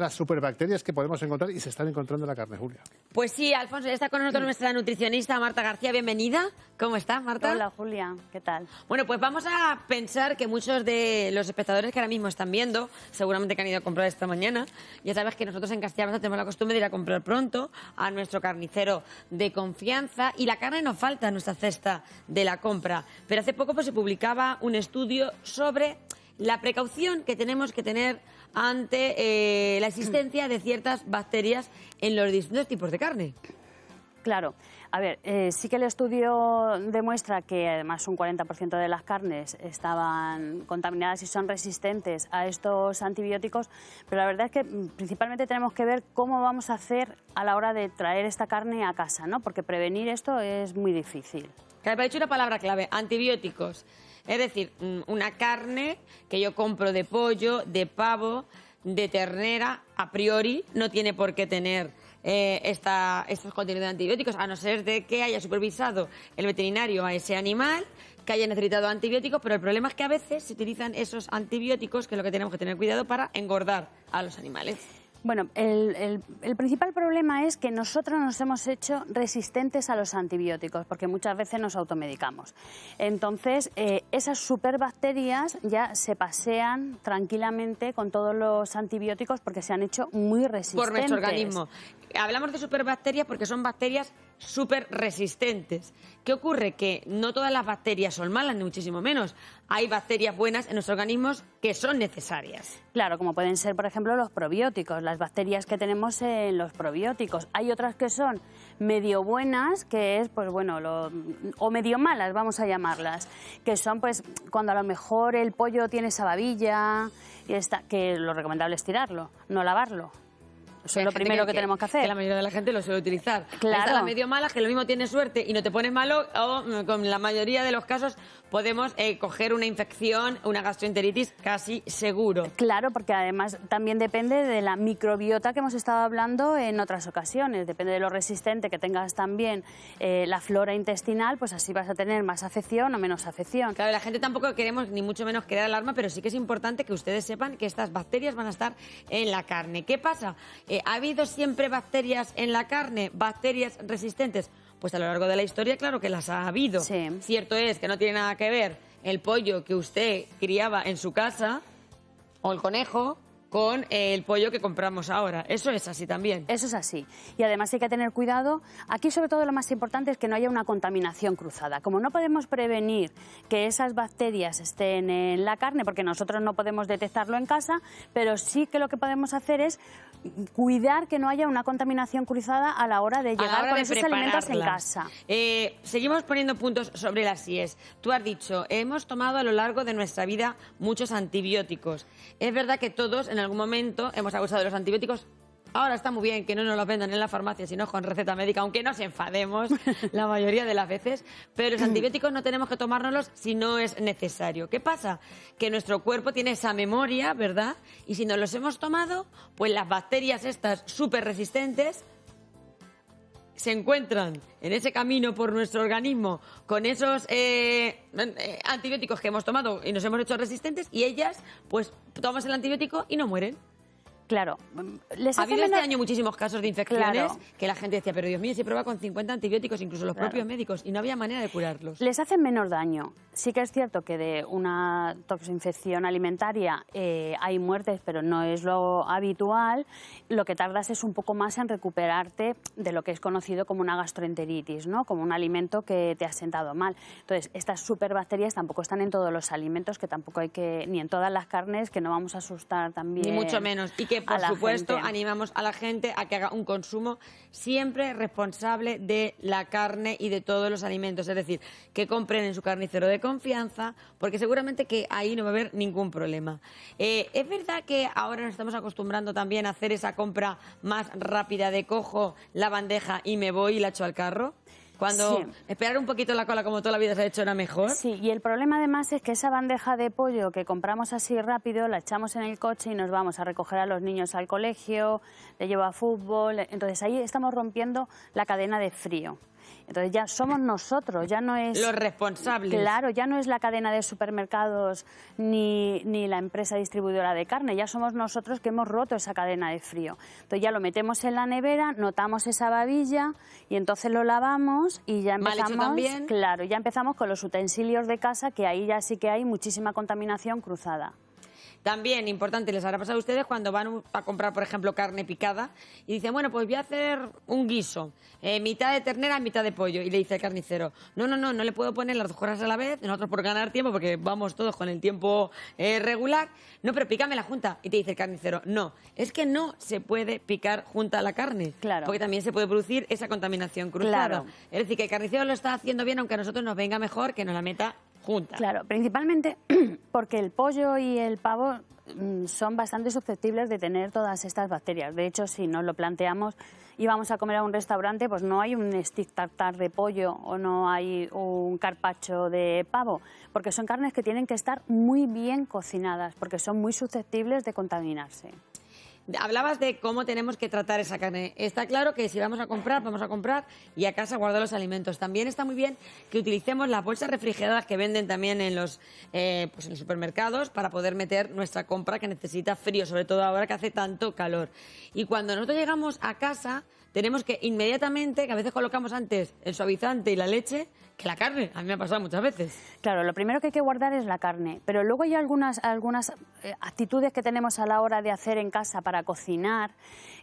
las superbacterias que podemos encontrar y se están encontrando en la carne, Julia. Pues sí, Alfonso, ya está con nosotros nuestra nutricionista Marta García. Bienvenida. ¿Cómo estás, Marta? Hola, Julia. ¿Qué tal? Bueno, pues vamos a pensar que muchos de los espectadores que ahora mismo están viendo, seguramente que han ido a comprar esta mañana, ya sabes que nosotros en Castilla-La Mancha tenemos la costumbre de ir a comprar pronto a nuestro carnicero de confianza y la carne nos falta en nuestra cesta de la compra. Pero hace poco pues, se publicaba un estudio sobre la precaución que tenemos que tener ante la existencia de ciertas bacterias en los distintos tipos de carne. Claro. A ver, sí que el estudio demuestra que además un 40% de las carnes estaban contaminadas y son resistentes a estos antibióticos, pero la verdad es que principalmente tenemos que ver cómo vamos a hacer a la hora de traer esta carne a casa, ¿no? Porque prevenir esto es muy difícil. Claro, he dicho una palabra clave, antibióticos. Es decir, una carne que yo compro de pollo, de pavo, de ternera, a priori no tiene por qué tener estos contenidos de antibióticos, a no ser de que haya supervisado el veterinario a ese animal, que haya necesitado antibióticos, pero el problema es que a veces se utilizan esos antibióticos, que es lo que tenemos que tener cuidado para engordar a los animales. Bueno, el principal problema es que nosotros nos hemos hecho resistentes a los antibióticos, porque muchas veces nos automedicamos. Entonces, esas superbacterias ya se pasean tranquilamente con todos los antibióticos porque se han hecho muy resistentes. Por nuestro organismo. Hablamos de superbacterias porque son bacterias súper resistentes. ¿Qué ocurre? Que no todas las bacterias son malas, ni muchísimo menos. Hay bacterias buenas en nuestros organismos que son necesarias. Claro, como pueden ser, por ejemplo, los probióticos, las bacterias que tenemos en los probióticos. Hay otras que son medio buenas, que es, pues bueno, o medio malas, vamos a llamarlas, que son, pues, cuando a lo mejor el pollo tiene esa babilla, que lo recomendable es tirarlo, no lavarlo. Eso es lo primero que tenemos que hacer. Que la mayoría de la gente lo suele utilizar. Claro. Ahí está la medio mala, que lo mismo tiene suerte y no te pones malo, o con la mayoría de los casos podemos coger una infección, una gastroenteritis casi seguro. Claro, porque además también depende de la microbiota que hemos estado hablando en otras ocasiones. Depende de lo resistente que tengas también la flora intestinal, pues así vas a tener más afección o menos afección. Claro, la gente tampoco queremos ni mucho menos crear alarma, pero sí que es importante que ustedes sepan que estas bacterias van a estar en la carne. ¿Qué pasa? ¿Ha habido siempre bacterias en la carne? ¿Bacterias resistentes? Pues a lo largo de la historia, claro que las ha habido. Sí. Cierto es que no tiene nada que ver el pollo que usted criaba en su casa o el conejo con el pollo que compramos ahora. Eso es así también. Eso es así. Y además hay que tener cuidado. Aquí, sobre todo, lo más importante es que no haya una contaminación cruzada. Como no podemos prevenir que esas bacterias estén en la carne, porque nosotros no podemos detectarlo en casa, pero sí que lo que podemos hacer es cuidar que no haya una contaminación cruzada a la hora de llegar con esos alimentos en casa. Seguimos poniendo puntos sobre las IES. Tú has dicho, hemos tomado a lo largo de nuestra vida muchos antibióticos. Es verdad que todos en algún momento hemos abusado de los antibióticos. Ahora está muy bien que no nos los vendan en la farmacia, sino con receta médica, aunque nos enfademos la mayoría de las veces. Pero los antibióticos no tenemos que tomárnoslos si no es necesario. ¿Qué pasa? Que nuestro cuerpo tiene esa memoria, ¿verdad? Y si nos los hemos tomado, pues las bacterias estas súper resistentes se encuentran en ese camino por nuestro organismo con esos antibióticos que hemos tomado y nos hemos hecho resistentes, y ellas, pues, tomamos el antibiótico y no mueren. Claro. Ha habido este año muchísimos casos de infecciones, claro, que la gente decía, pero Dios mío, si he probado con 50 antibióticos, incluso los propios médicos, y no había manera de curarlos. Les hacen menor daño. Sí que es cierto que de una toxinfección alimentaria hay muertes, pero no es lo habitual. Lo que tardas es un poco más en recuperarte de lo que es conocido como una gastroenteritis, ¿no? Como un alimento que te ha sentado mal. Entonces, estas superbacterias tampoco están en todos los alimentos, que tampoco hay que, ni en todas las carnes, que no vamos a asustar también. Ni mucho menos. Y que, por supuesto, animamos a la gente a que haga un consumo siempre responsable de la carne y de todos los alimentos. Es decir, que compren en su carnicero de confianza, porque seguramente que ahí no va a haber ningún problema. Es verdad que ahora nos estamos acostumbrando también a hacer esa compra más rápida de cojo la bandeja y me voy y la echo al carro. Cuando esperar un poquito la cola, como toda la vida se ha hecho, era mejor. Sí, y el problema además es que esa bandeja de pollo que compramos así rápido, la echamos en el coche y nos vamos a recoger a los niños al colegio, le llevo a fútbol. Entonces ahí estamos rompiendo la cadena de frío. Entonces ya somos nosotros, ya no es... Los responsables. Claro, ya no es la cadena de supermercados ni la empresa distribuidora de carne, ya somos nosotros que hemos roto esa cadena de frío. Entonces ya lo metemos en la nevera, notamos esa babilla y entonces lo lavamos y ya empezamos... ¿Mal hecho también? Claro, ya empezamos con los utensilios de casa, que ahí ya sí que hay muchísima contaminación cruzada. También, importante, les habrá pasado a ustedes cuando van a comprar, por ejemplo, carne picada y dicen, bueno, pues voy a hacer un guiso, mitad de ternera, mitad de pollo. Y le dice el carnicero, no le puedo poner las 2 cosas a la vez, nosotros por ganar tiempo, porque vamos todos con el tiempo regular. No, pero pícame la junta. Y te dice el carnicero, no, es que no se puede picar junta la carne. Claro. Porque también se puede producir esa contaminación cruzada. Claro. Es decir, que el carnicero lo está haciendo bien, aunque a nosotros nos venga mejor que nos la meta junta. Claro, principalmente porque el pollo y el pavo son bastante susceptibles de tener todas estas bacterias. De hecho, si nos lo planteamos y vamos a comer a un restaurante, pues no hay un stick tartar de pollo o no hay un carpaccio de pavo, porque son carnes que tienen que estar muy bien cocinadas, porque son muy susceptibles de contaminarse. Hablabas de cómo tenemos que tratar esa carne. Está claro que si vamos a comprar y a casa guardar los alimentos. También está muy bien que utilicemos las bolsas refrigeradas que venden también en los supermercados para poder meter nuestra compra que necesita frío, sobre todo ahora que hace tanto calor. Y cuando nosotros llegamos a casa, tenemos que inmediatamente, que a veces colocamos antes el suavizante y la leche, que la carne. A mí me ha pasado muchas veces. Claro, lo primero que hay que guardar es la carne, pero luego hay algunas actitudes que tenemos a la hora de hacer en casa para cocinar,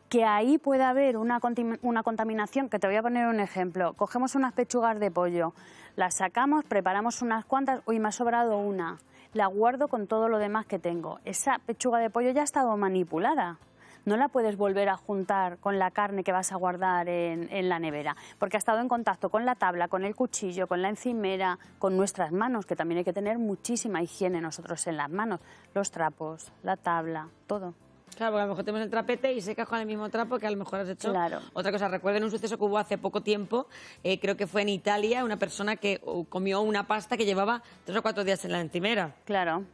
que ahí puede haber una contaminación, que te voy a poner un ejemplo. Cogemos unas pechugas de pollo, las sacamos, preparamos unas cuantas, uy, me ha sobrado una, la guardo con todo lo demás que tengo. Esa pechuga de pollo ya ha estado manipulada. No la puedes volver a juntar con la carne que vas a guardar en la nevera, porque ha estado en contacto con la tabla, con el cuchillo, con la encimera, con nuestras manos, que también hay que tener muchísima higiene nosotros en las manos, los trapos, la tabla, todo. Claro, porque a lo mejor tenemos el trapete y secas con el mismo trapo que a lo mejor has hecho. Claro. Otra cosa, recuerden un suceso que hubo hace poco tiempo, creo que fue en Italia, una persona que comió una pasta que llevaba 3 o 4 días en la encimera. Claro.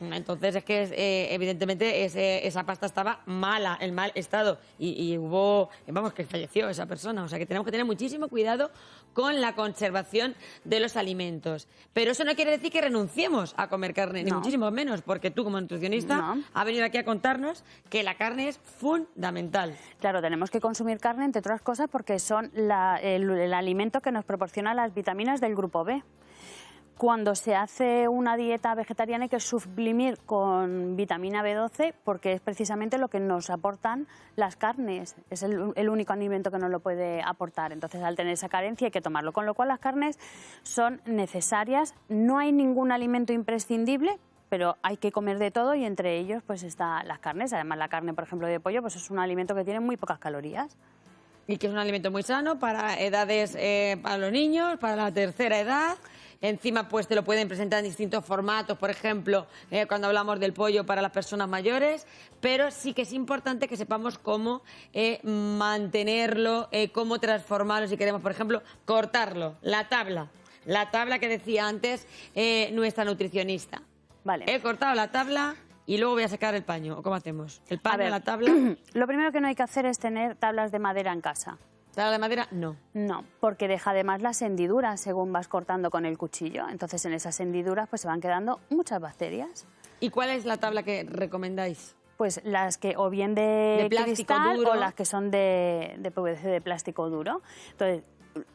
Entonces es que evidentemente esa pasta estaba mala, en mal estado y hubo, vamos, que falleció esa persona. O sea que tenemos que tener muchísimo cuidado con la conservación de los alimentos. Pero eso no quiere decir que renunciemos a comer carne, ni No. muchísimo menos, porque tú como nutricionista No. has venido aquí a contarnos que la carne es fundamental. Claro, tenemos que consumir carne, entre otras cosas, porque son el alimento que nos proporciona las vitaminas del grupo B. Cuando se hace una dieta vegetariana hay que suprimir con vitamina B12 porque es precisamente lo que nos aportan las carnes. Es el único alimento que nos lo puede aportar. Entonces, al tener esa carencia hay que tomarlo. Con lo cual, las carnes son necesarias. No hay ningún alimento imprescindible, pero hay que comer de todo y entre ellos pues están las carnes. Además, la carne, por ejemplo, de pollo, pues es un alimento que tiene muy pocas calorías. Y que es un alimento muy sano para edades, para los niños, para la tercera edad. Encima, pues te lo pueden presentar en distintos formatos, por ejemplo, cuando hablamos del pollo para las personas mayores, pero sí que es importante que sepamos cómo mantenerlo, cómo transformarlo, si queremos, por ejemplo, cortarlo. La tabla que decía antes nuestra nutricionista. Vale. He cortado la tabla y luego voy a sacar el paño. ¿O cómo hacemos? ¿El A paño, ver, la tabla? Lo primero que no hay que hacer es tener tablas de madera en casa. ¿Tabla de madera? No. No, porque deja además las hendiduras según vas cortando con el cuchillo. Entonces en esas hendiduras pues se van quedando muchas bacterias. ¿Y cuál es la tabla que recomendáis? Pues las que o bien de plástico cristal duro. o las que son de PVC, de plástico duro. Entonces,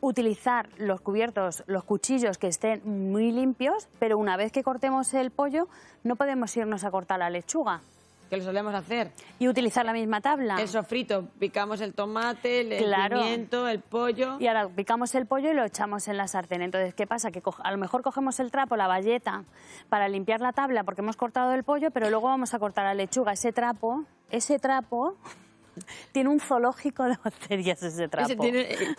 utilizar los cubiertos, los cuchillos que estén muy limpios, pero una vez que cortemos el pollo no podemos irnos a cortar la lechuga. Que lo solemos hacer. Y utilizar la misma tabla. El sofrito, picamos el tomate, el Claro. pimiento, el pollo. Y ahora picamos el pollo y lo echamos en la sartén. Entonces, ¿qué pasa? Que a lo mejor cogemos el trapo, la bayeta, para limpiar la tabla porque hemos cortado el pollo, pero luego vamos a cortar la lechuga. Ese trapo tiene un zoológico de bacterias, ese trapo.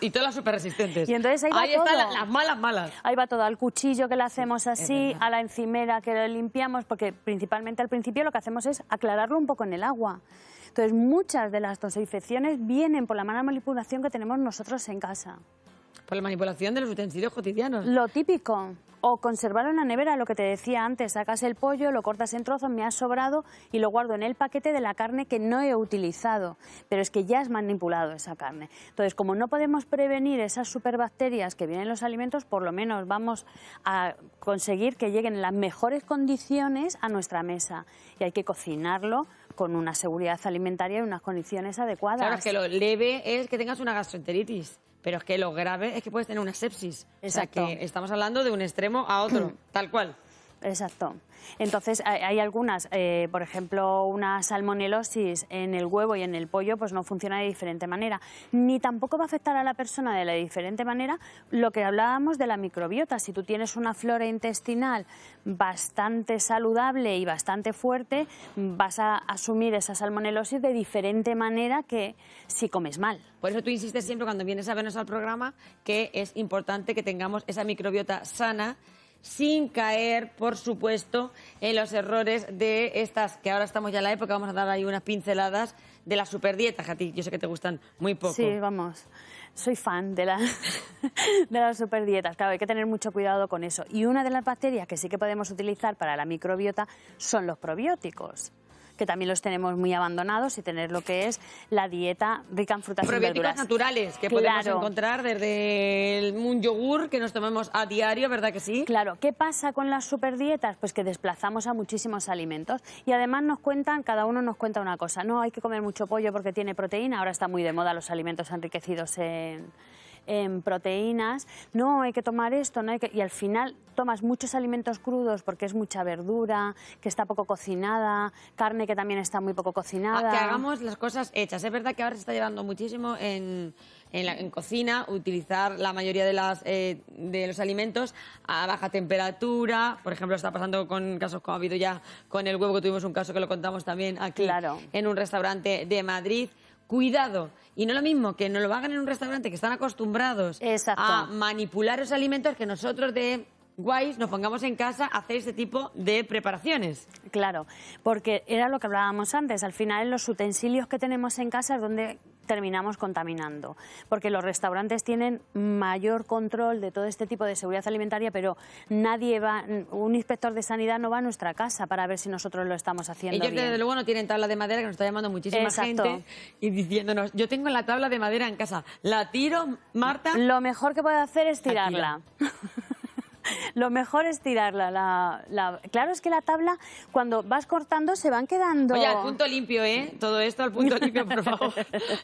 Y todas las super resistentes. Y entonces ahí va están todo. las malas. Ahí va todo, al cuchillo que le hacemos así, verdad. a la encimera que lo limpiamos, porque principalmente al principio lo que hacemos es aclararlo un poco en el agua. Entonces, muchas de las toxinfecciones vienen por la mala manipulación que tenemos nosotros en casa. Por la manipulación de los utensilios cotidianos. Lo típico. O conservarlo en la nevera, lo que te decía antes. Sacas el pollo, lo cortas en trozos, me ha sobrado y lo guardo en el paquete de la carne que no he utilizado. Pero es que ya has manipulado esa carne. Entonces, como no podemos prevenir esas superbacterias que vienen en los alimentos, por lo menos vamos a conseguir que lleguen en las mejores condiciones a nuestra mesa. Y hay que cocinarlo con una seguridad alimentaria y unas condiciones adecuadas. Claro, es que lo leve es que tengas una gastroenteritis. Pero es que lo grave es que puedes tener una sepsis. Exacto. O sea, que estamos hablando de un extremo a otro, tal cual. Exacto. Entonces, hay algunas, por ejemplo, una salmonelosis en el huevo y en el pollo, pues no funciona de diferente manera. Ni tampoco va a afectar a la persona de la diferente manera lo que hablábamos de la microbiota. Si tú tienes una flora intestinal bastante saludable y bastante fuerte, vas a asumir esa salmonelosis de diferente manera que si comes mal. Por eso tú insistes siempre cuando vienes a vernos al programa que es importante que tengamos esa microbiota sana, sin caer, por supuesto, en los errores de estas, que ahora estamos ya en la época, vamos a dar ahí unas pinceladas de las superdietas, que a ti yo sé que te gustan muy poco. Sí, vamos, soy fan de las superdietas. Claro, hay que tener mucho cuidado con eso. Y una de las bacterias que sí que podemos utilizar para la microbiota son los probióticos, que también los tenemos muy abandonados, y tener lo que es la dieta rica en frutas y verduras. Probióticos naturales que podemos encontrar desde un yogur que nos tomemos a diario, ¿verdad que sí? Claro. ¿Qué pasa con las superdietas? Pues que desplazamos a muchísimos alimentos y además cada uno nos cuenta una cosa. No hay que comer mucho pollo porque tiene proteína. Ahora está muy de moda los alimentos enriquecidos en proteínas. No hay que tomar esto, y al final tomas muchos alimentos crudos porque es mucha verdura que está poco cocinada, carne que también está muy poco cocinada. Que hagamos las cosas hechas. Es verdad que ahora se está llevando muchísimo en cocina utilizar la mayoría de los alimentos a baja temperatura. Por ejemplo, está pasando con casos como ha habido ya con el huevo, que tuvimos un caso que lo contamos también aquí en un restaurante de Madrid. Cuidado, y no lo mismo que no lo hagan en un restaurante que están acostumbrados a manipular los alimentos, que nosotros de guays nos pongamos en casa a hacer este tipo de preparaciones. Claro, porque era lo que hablábamos antes, al final en los utensilios que tenemos en casa es donde terminamos contaminando, porque los restaurantes tienen mayor control de todo este tipo de seguridad alimentaria, pero un inspector de sanidad no va a nuestra casa para ver si nosotros lo estamos haciendo Ellos bien. desde luego no tienen tabla de madera, que nos está llamando muchísima gente y diciéndonos, yo tengo la tabla de madera en casa, ¿la tiro, Marta? Lo mejor que puede hacer es tirarla. Lo mejor es tirarla. Claro, es que la tabla, cuando vas cortando, se van quedando... Oye, al punto limpio, ¿eh? Todo esto al punto limpio, por favor.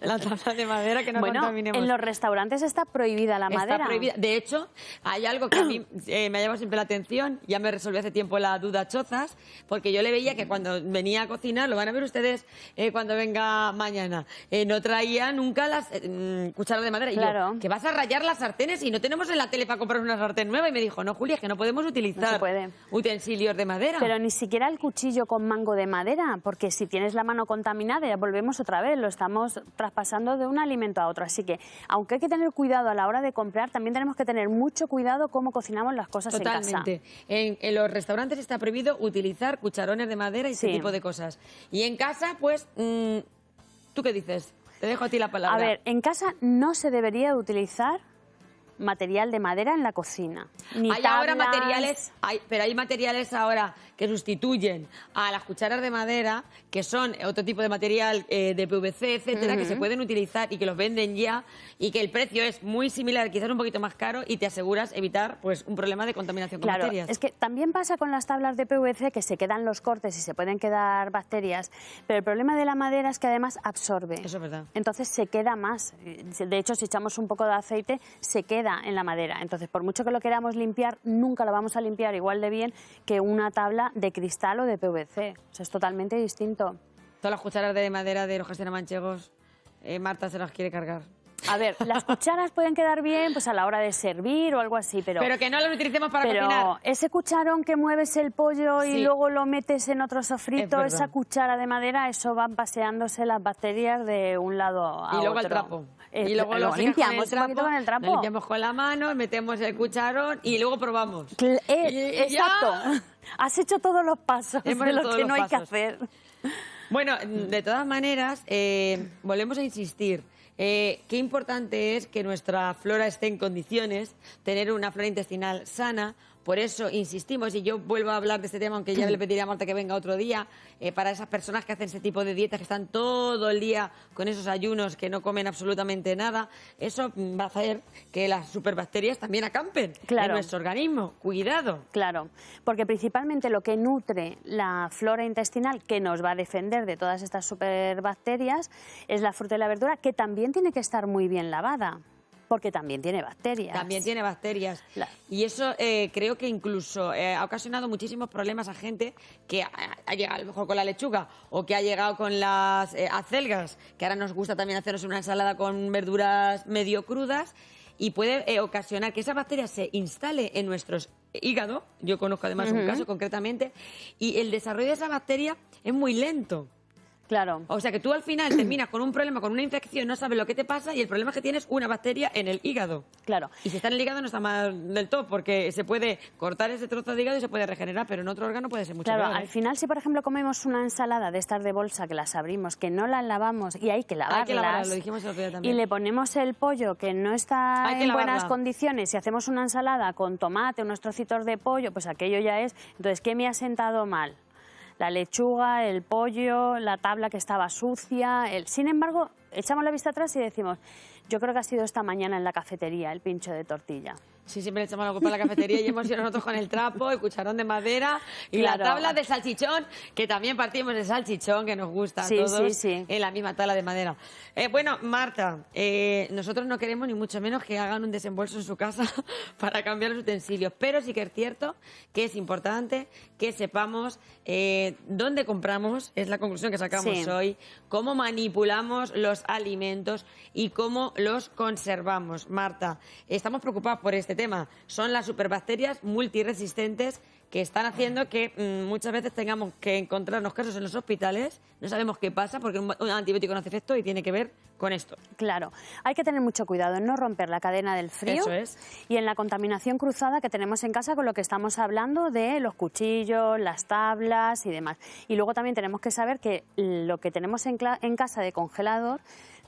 La tabla de madera, que no contaminemos. En los restaurantes está prohibida la madera. Está prohibida. De hecho, hay algo que a mí me ha llamado siempre la atención, ya me resolvió hace tiempo la duda Chozas, porque yo le veía que cuando venía a cocinar, lo van a ver ustedes cuando venga mañana, no traía nunca las cucharas de madera. Claro. Y yo, que vas a rayar las sartenes y no tenemos en la tele para comprar una sartén nueva. Y me dijo, no, Julia, es que no podemos utilizar utensilios de madera. Pero ni siquiera el cuchillo con mango de madera, porque si tienes la mano contaminada ya volvemos otra vez, lo estamos traspasando de un alimento a otro. Así que, aunque hay que tener cuidado a la hora de comprar, también tenemos que tener mucho cuidado cómo cocinamos las cosas en casa. Totalmente. En los restaurantes está prohibido utilizar cucharones de madera y ese tipo de cosas. Y en casa, pues, ¿tú qué dices? Te dejo a ti la palabra. A ver, en casa no se debería utilizar material de madera en la cocina. Ni hay tablas... ahora materiales, pero hay materiales ahora que sustituyen a las cucharas de madera, que son otro tipo de material de PVC, etcétera, que se pueden utilizar y que los venden ya, y que el precio es muy similar, quizás un poquito más caro, y te aseguras evitar pues un problema de contaminación con bacterias. Es que también pasa con las tablas de PVC, que se quedan los cortes y se pueden quedar bacterias, pero el problema de la madera es que además absorbe. Eso es verdad. Entonces se queda más. De hecho, si echamos un poco de aceite, se queda en la madera. Entonces, por mucho que lo queramos limpiar, nunca lo vamos a limpiar igual de bien que una tabla de cristal o de PVC. O sea, es totalmente distinto. Todas las cucharas de madera de los manchegos, Marta se las quiere cargar. A ver, las cucharas pueden quedar bien pues a la hora de servir o algo así, pero que no las utilicemos para cocinar. Pero ese cucharón que mueves el pollo y luego lo metes en otro sofrito, esa cuchara de madera, eso van paseándose las bacterias de un lado a otro. Y luego al trapo. Y luego lo limpiamos un poquito con el trapo. Lo limpiamos con la mano, metemos el cucharón y luego probamos. Exacto. Has hecho todos los pasos de lo que no hay que hacer. Bueno, de todas maneras, volvemos a insistir. Qué importante es que nuestra flora esté en condiciones, tener una flora intestinal sana. Por eso insistimos, y yo vuelvo a hablar de este tema, aunque ya le pediría a Marta que venga otro día, para esas personas que hacen ese tipo de dietas, que están todo el día con esos ayunos, que no comen absolutamente nada, eso va a hacer que las superbacterias también acampen en nuestro organismo. Cuidado. Claro, porque principalmente lo que nutre la flora intestinal, que nos va a defender de todas estas superbacterias, es la fruta y la verdura, que también tiene que estar muy bien lavada, porque también tiene bacterias. También tiene bacterias. Y eso creo que incluso ha ocasionado muchísimos problemas a gente que ha llegado a lo mejor con la lechuga o que ha llegado con las acelgas, que ahora nos gusta también hacernos una ensalada con verduras medio crudas, y puede ocasionar que esa bacteria se instale en nuestro hígado. Yo conozco además un caso concretamente, y el desarrollo de esa bacteria es muy lento. Claro. O sea que tú al final terminas con un problema, con una infección, no sabes lo que te pasa, y el problema es que tienes una bacteria en el hígado. Claro. Y si está en el hígado no está mal del todo, porque se puede cortar ese trozo de hígado y se puede regenerar, pero en otro órgano puede ser mucho peor. Claro, al final si por ejemplo comemos una ensalada de estas de bolsa que las abrimos, que no las lavamos y hay que lavarlas, hay que lavarlas, lo dijimos el otro día también. Y le ponemos el pollo que no está en buenas condiciones, y hacemos una ensalada con tomate, unos trocitos de pollo, pues aquello ya es. Entonces, ¿qué me ha sentado mal? La lechuga, el pollo, la tabla que estaba sucia. Sin embargo, echamos la vista atrás y decimos, yo creo que ha sido esta mañana en la cafetería el pincho de tortilla. Sí, siempre le echamos la culpa a la cafetería y hemos ido nosotros con el trapo, el cucharón de madera y la tabla de salchichón, que también partimos de salchichón, que nos gusta a todos, en la misma tabla de madera. Bueno, Marta, nosotros no queremos ni mucho menos que hagan un desembolso en su casa para cambiar los utensilios, pero sí que es cierto que es importante que sepamos dónde compramos, es la conclusión que sacamos hoy, cómo manipulamos los alimentos y cómo los conservamos. Marta, estamos preocupados por este tema. Son las superbacterias multiresistentes que están haciendo que muchas veces tengamos que encontrarnos casos en los hospitales. No sabemos qué pasa porque un antibiótico no hace efecto y tiene que ver con esto. Claro, hay que tener mucho cuidado en no romper la cadena del frío. Eso es. Y en la contaminación cruzada que tenemos en casa con lo que estamos hablando de los cuchillos, las tablas y demás. Y luego también tenemos que saber que lo que tenemos en casa de congelador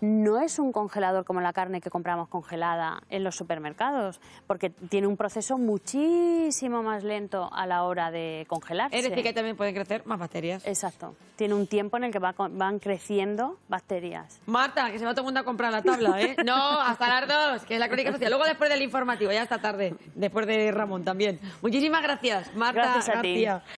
no es un congelador como la carne que compramos congelada en los supermercados, porque tiene un proceso muchísimo más lento a la hora de congelarse. Es decir, que también pueden crecer más bacterias. Exacto. Tiene un tiempo en el que van creciendo bacterias. Marta, que se va todo el mundo a comprar la tabla, ¿eh? No, hasta las 2, que es la crónica social. Luego después del informativo, ya esta tarde, después de Ramón también. Muchísimas gracias, Marta Gracias a ti. García.